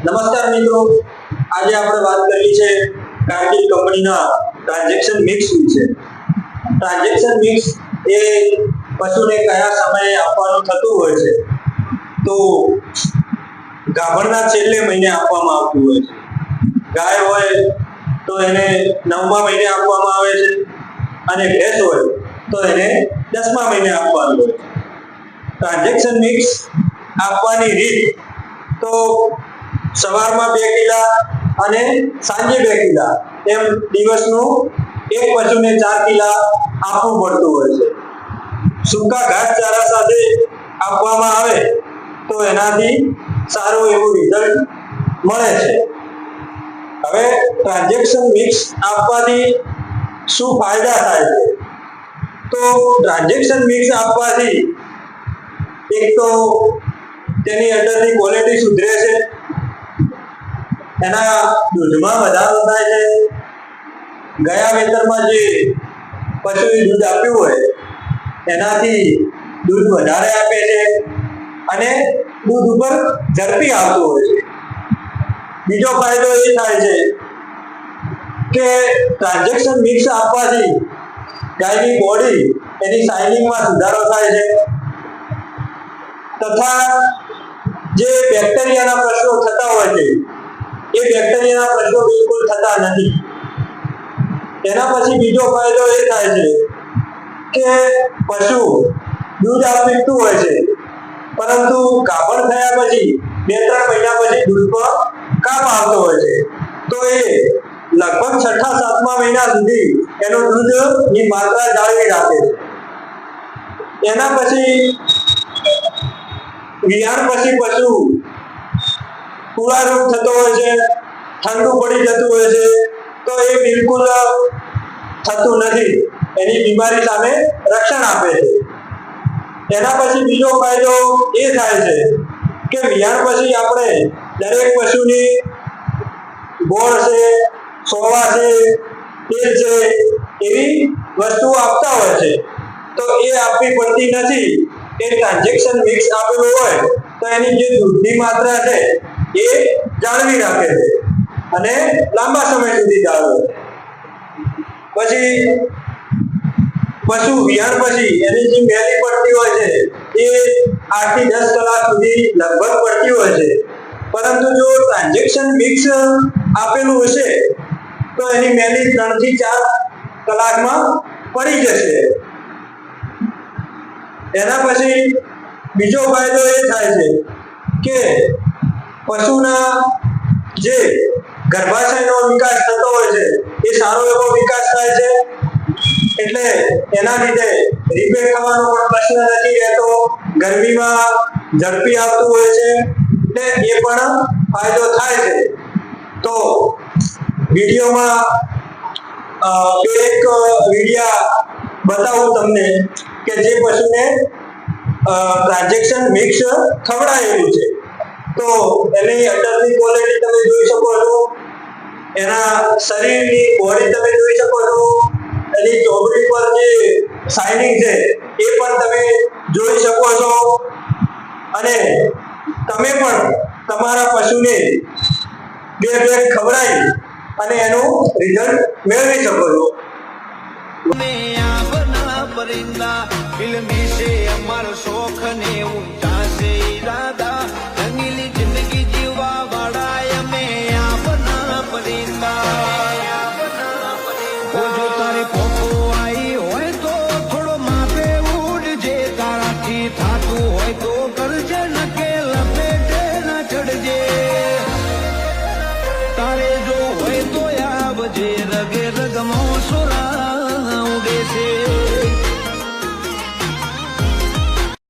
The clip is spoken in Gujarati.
નમસ્કાર મિત્રો, આજે આપણે વાત કરવી છે કાર્ગિલ કંપનીના ટ્રાન્ઝેક્શન મિક્સ વિશે। ટ્રાન્ઝેક્શન મિક્સ એ પશુને કયા સમયે આપવાનું થતું હોય છે? તો ગાભણના છેલ્લે મહિને આપવામાં આવતું હોય છે। ગાય હોય તો એને 9મા મહિને આપવામાં આવે છે અને ભેંસ હોય તો એને 10મા મહિને આપવાનું હોય છે। ટ્રાન્ઝેક્શન મિક્સ આપવાની રીત તો સવારમાં 2 કિલા અને સાંજે 2 કિલા એમ દિવસનું એક પશુને 4 કિલા આપવું પડતું હોય છે। સૂકા ઘાસચારા સાથે આપવામાં આવે તો એનાથી સારું એવું રિઝલ્ટ મળે છે। હવે ટ્રાન્ઝેક્શન મિક્સ આપવાથી શું ફાયદા થાય છે? તો ટ્રાન્ઝેક્શન મિક્સ આપવાથી એક તો તેની અંદરની ક્વોલિટી સુધરે છે, એના દૂધમાં વધારો થાય છે। ગયા વેતરમાં જે પશુએ દૂધ આપ્યું હોય એનાથી દૂધ વધારે આપે છે અને દૂધ ઉપર ઝડપી આવતું હોય છે। બીજો ફાયદો એ થાય છે કે ટ્રાન્ઝેક્શન મિક્સ આપવાથી ગાયની બોડી એની શાઇનિંગમાં સુધારો થાય છે તથા જે બેક્ટેરિયાના પ્રશ્નો થતા હોય છે એ બેક્ટેરિયાના પ્રશ્નો બિલકુલ થતા નથી। એના પછી બીજો ફાયદો એ થાય છે કે પશુ દૂધ આપતું હોય છે પરંતુ ગાભણ થયા પછી 2-3 મહિના પછી દૂધમાં કાપ આવતો હોય છે તો એ લગભગ 6-7મા મહિના સુધી એનું દૂધની માત્રા જાળવી રાખે છે। એના પછી વિહાણ પછી પશુ પૂળા રોગ થતો હોય છે, ઠંડુ પડી જતું હોય છે તો એ બિલકુલ થતું નથી, એની બીમારી સામે રક્ષણ આપે છે। એના પછી બીજો ફાયદો એ થાય છે કે વિહાણ પછી આપણે દરેક પશુની ગોળ છે, સોવા છે, તેલ છે એવી વસ્તુઓ આપતા હોય છે તો એ આપવી પડતી નથી। એ ટ્રાન્ઝેક્શન મિક્સ આપેલું હોય તો એની જે દૂધની માત્રા છે એ જાળવી રાખે છે અને લાંબા સમય સુધી જાળવે છે। પછી પશુ વિહાણ પછી એની જે મેલી પડતી હોય છે એ 8 થી 10 કલાક સુધી લગભગ પડતી હોય છે, પરંતુ જો ટ્રાન્ઝેક્શન મિક્સ આપેલું હશે તો એની મેલી 3 થી 4 કલાકમાં પડી જશે। એના પછી બીજો ફાયદો એ થાય છે કે પશુના જે ગર્ભાશયનો વિકાસ થતો હોય છે એ સારો એવો વિકાસ થાય છે, એટલે એના લીધે રિપેર થવાનો પણ પ્રશ્ન નથી રહેતો, ગરમીમાં ઝડપી આવતું હોય છે એટલે એ પણ ફાયદો થાય છે। તો વિડીયોમાં એક વિડિયા બતાવું તમને કે જે પશુને ટ્રાન્ઝેક્શન મિક્સ ખવડાયેલું છે તો એની અંદરની ક્વોલિટી તમે જોઈ શકો છો, એના શરીરની બોડી તમે જોઈ શકો છો, એની ચોબડી પર જે શાઇનિંગ છે એ પણ તમે જોઈ શકો છો અને તમે પણ તમારા પશુને 2 પેગ ખવડાવી અને એનું રિઝલ્ટ મેળવી શકો છો। પરિંદા ફિલ્મી છે અમારો શોખ ને